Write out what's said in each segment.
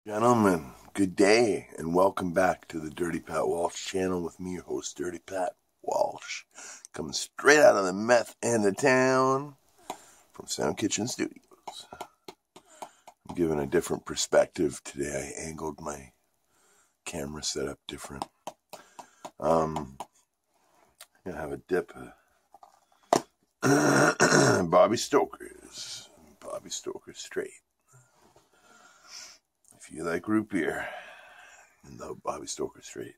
Gentlemen, good day and welcome back to the Dirty Pat Walsh channel with me, your host, Dirty Pat Walsh, coming straight out of the meth end of town from Sound Kitchen Studios. I'm giving a different perspective today. I angled my camera set up different. I'm gonna have a dip of Bobby Stoker's Straight. If you like root beer, you love Bobby Stoker Straight.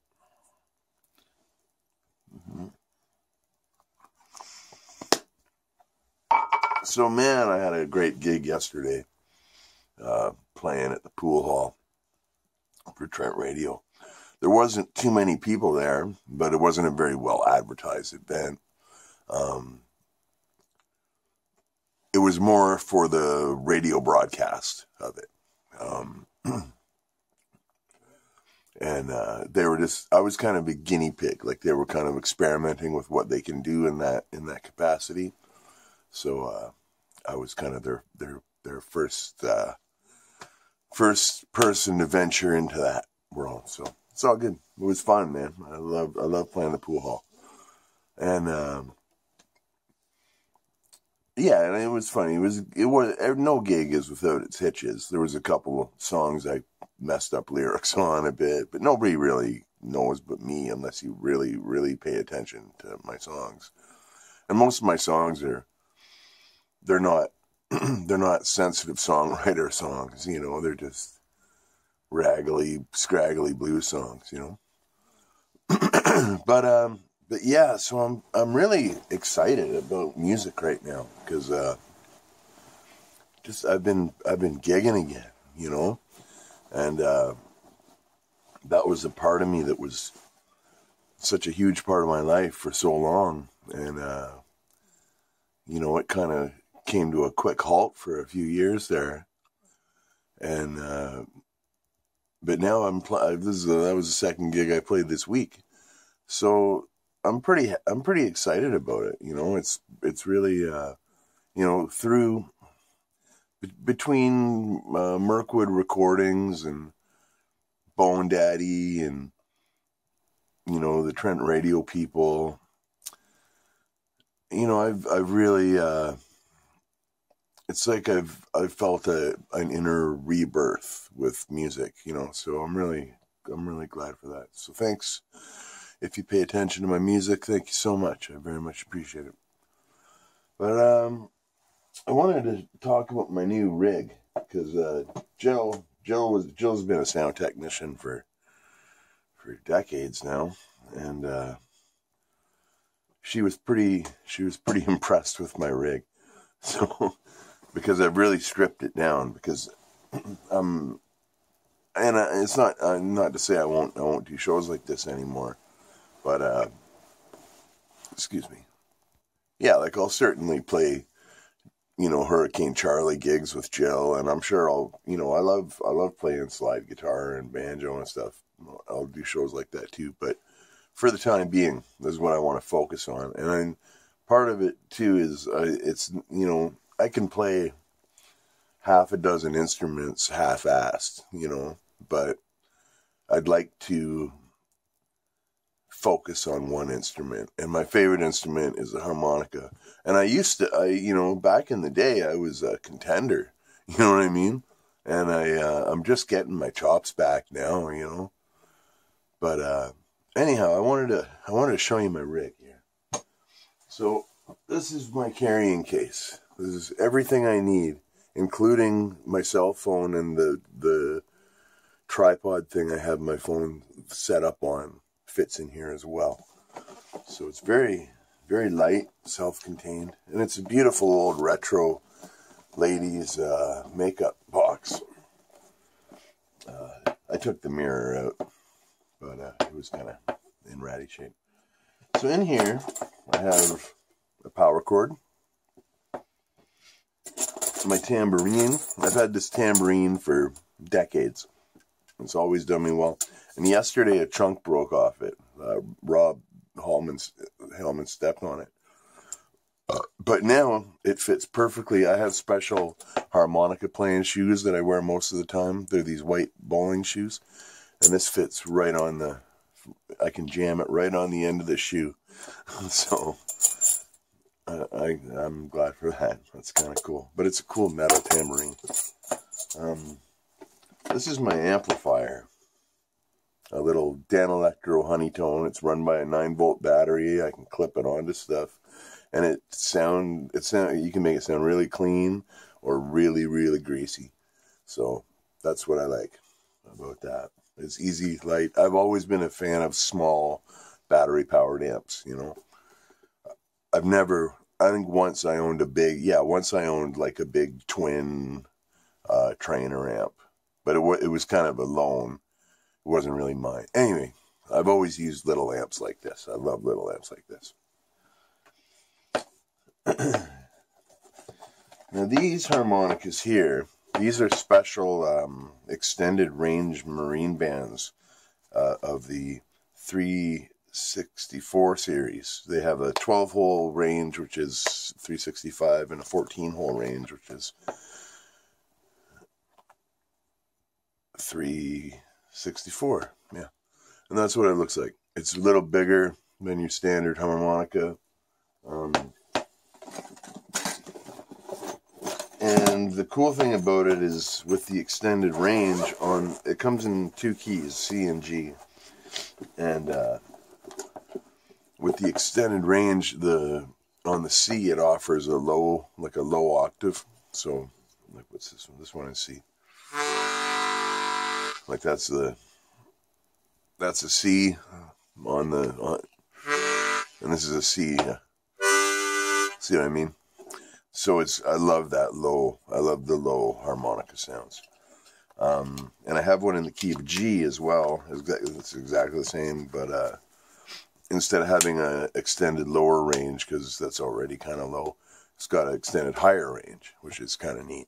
So, man, I had a great gig yesterday, playing at the pool hall for Trent Radio. There wasn't too many people there, but it wasn't a very well advertised event. It was more for the radio broadcast of it. And they were I was kind of a guinea pig. Like, they were kind of experimenting with what they can do in that capacity. So I was kind of their first person to venture into that world. So it's all good. It was fun, man. I love playing the pool hall. And yeah, and it was funny. It was no gig is without its hitches. There was a couple of songs I messed up lyrics on a bit, but nobody really knows but me unless you really, really pay attention to my songs. And most of my songs they're not sensitive songwriter songs, you know. They're just raggedy, scraggly blues songs, you know. But yeah, so I'm really excited about music right now because I've been gigging again, you know, and that was a part of me that was such a huge part of my life for so long, and you know, it kind of came to a quick halt for a few years there, and but now that was the second gig I played this week, so I'm pretty excited about it. You know, it's really, you know, between Mirkwood Recordings and Bone Daddy and, you know, the Trent Radio people, you know, I've really, it's like I've felt an inner rebirth with music, you know, so I'm really glad for that. So thanks. If you pay attention to my music, thank you so much. I very much appreciate it. But I wanted to talk about my new rig because Jill's been a sound technician for decades now, and she was pretty impressed with my rig. So because I've really stripped it down, because and it's not to say I won't do shows like this anymore. But, excuse me. Yeah, like I'll certainly play, you know, Hurricane Charlie gigs with Jill, and I'm sure you know, I love playing slide guitar and banjo and stuff. I'll do shows like that too, but for the time being, this is what I want to focus on. And then part of it too is, it's, you know, I can play half a dozen instruments half-assed, you know, but I'd like to focus on one instrument, and my favorite instrument is the harmonica. And you know, back in the day, I was a contender, you know what I mean? And I'm just getting my chops back now, you know. But anyhow, I wanted to show you my rig here. So this is my carrying case. This is everything I need, including my cell phone and the tripod thing I have my phone set up on. Fits in here as well. So it's very, very light, self-contained, and it's a beautiful old retro ladies makeup box. I took the mirror out, but it was kind of in ratty shape. So in here I have a power cord, my tambourine. I've had this tambourine for decades. It's always done me well. And yesterday a chunk broke off it. Rob Hellman stepped on it. But now it fits perfectly. I have special harmonica playing shoes that I wear most of the time. They're these white bowling shoes. And this fits right on the, I can jam it right on the end of the shoe. So I'm glad for that. That's kind of cool. But it's a cool metal tambourine. This is my amplifier. A little Danelectro Honeytone. It's run by a 9-volt battery. I can clip it onto stuff. And you can make it sound really clean or really, really greasy. So that's what I like about that. It's easy, light. I've always been a fan of small battery-powered amps, you know. I think once I owned like a big twin trainer amp. But it was kind of a loan. It wasn't really mine. Anyway, I've always used little amps like this. I love little amps like this. Now these harmonicas here, these are special extended range marine bands of the 364 series. They have a 12-hole range, which is 365, and a 14-hole range, which is 364. Yeah, and that's what it looks like. It's a little bigger than your standard harmonica. And the cool thing about it is with the extended range it comes in 2 keys, C and G. And with the extended range, on the C it offers a low octave. So like what's this one? This one is C. Like that's a C and this is a C. See what I mean? So I love that low. I love the low harmonica sounds. And I have one in the key of G as well. It's exactly the same, but instead of having an extended lower range, because that's already kind of low, it's got an extended higher range, which is kind of neat.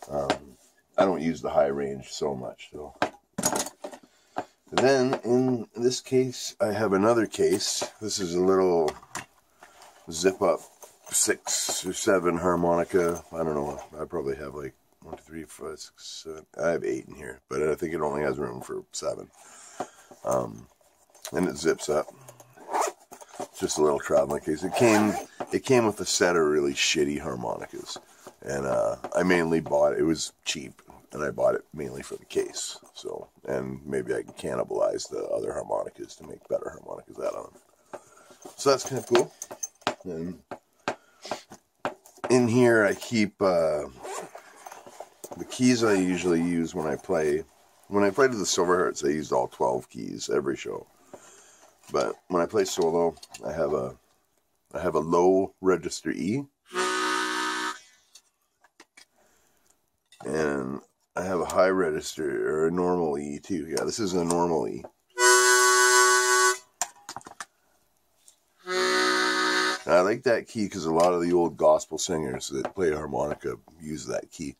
I don't use the high range so much, though. Then, in this case, I have another case. This is a little zip-up 6 or 7 harmonica. I don't know. I probably have like 1, 2, 3, 4, 5, 6, 7. I have 8 in here, but I think it only has room for 7. And it zips up. Just a little traveling case. It came with a set of really shitty harmonicas, and I mainly bought it. It was cheap, and I bought it mainly for the case. So, and maybe I can cannibalize the other harmonicas to make better harmonicas out of them. So that's kind of cool. And in here I keep the keys I usually use when I play. When I played with the Silverhearts, I used all 12 keys every show. But when I play solo, I have a low register E, and I have a high register or a normal E too. Yeah, this is a normal E. And I like that key because a lot of the old gospel singers that play harmonica use that key.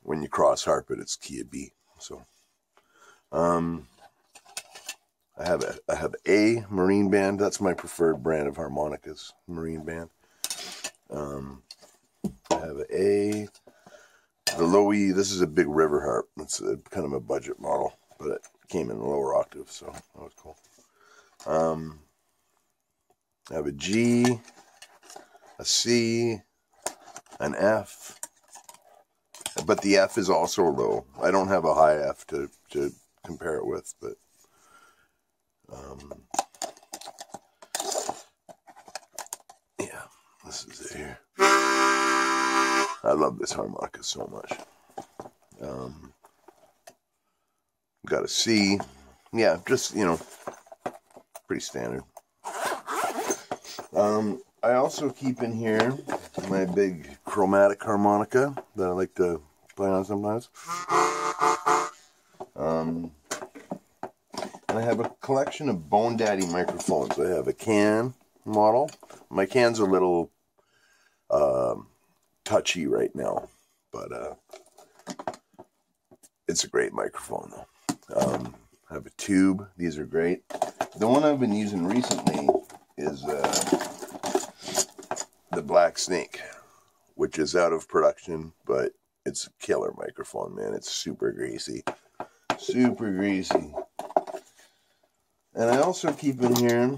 When you cross harp it, it's key of B. So, I have a marine band. That's my preferred brand of harmonicas, marine band. I have the low E. This is a big river harp. It's kind of a budget model, but it came in a lower octave, so that was cool. I have a G, a C, an F, but the F is also low. I don't have a high F to compare it with, but yeah, this is it here. I love this harmonica so much. Got a C. Yeah, just, pretty standard. I also keep in here my big chromatic harmonica that I like to play on sometimes. And I have a collection of Bone Daddy microphones. I have a can model. My can's a little touchy right now, but it's a great microphone though. I have a tube. These are great. The one I've been using recently is the Black Snake, which is out of production, but it's a killer microphone, man. It's super greasy. Super greasy. And I also keep in here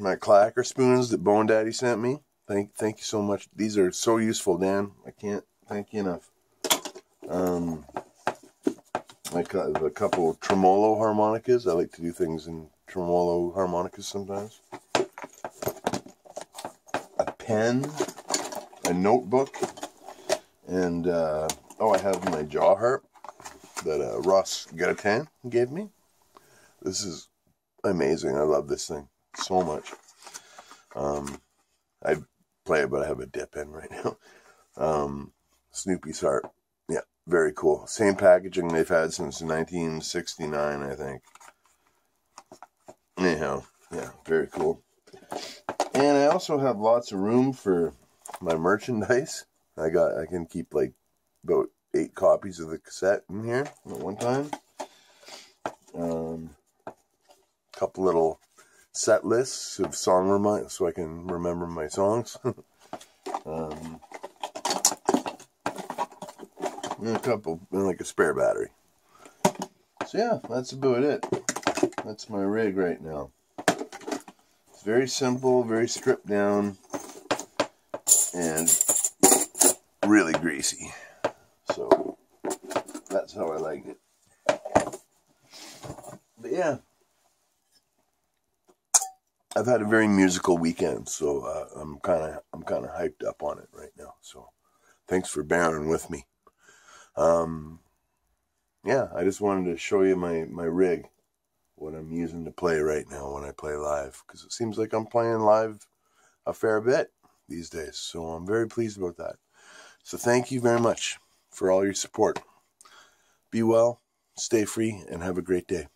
my clacker spoons that Bone Daddy sent me. Thank you so much. These are so useful, Dan. I can't thank you enough. I got a couple of tremolo harmonicas. I like to do things in tremolo harmonicas sometimes. A pen, a notebook, and I have my jaw harp that Ross Gatin gave me. This is amazing. I love this thing so much. I play it, but I have a dip in right now. Snoopy's harp. Yeah, very cool. Same packaging they've had since 1969, I think. Anyhow, yeah, very cool. And I also have lots of room for my merchandise. I can keep like about 8 copies of the cassette in here at one time. Couple little set lists of song so I can remember my songs. And a couple, and like a spare battery. So yeah, that's about it. That's my rig right now. It's very simple, very stripped down, and really greasy. So that's how I like it. But yeah, I've had a very musical weekend, so I'm kind of hyped up on it right now. So thanks for bearing with me. Yeah, I just wanted to show you my rig, what I'm using to play right now when I play live, because it seems like I'm playing live a fair bit these days. So I'm very pleased about that. So thank you very much for all your support. Be well, stay free, and have a great day.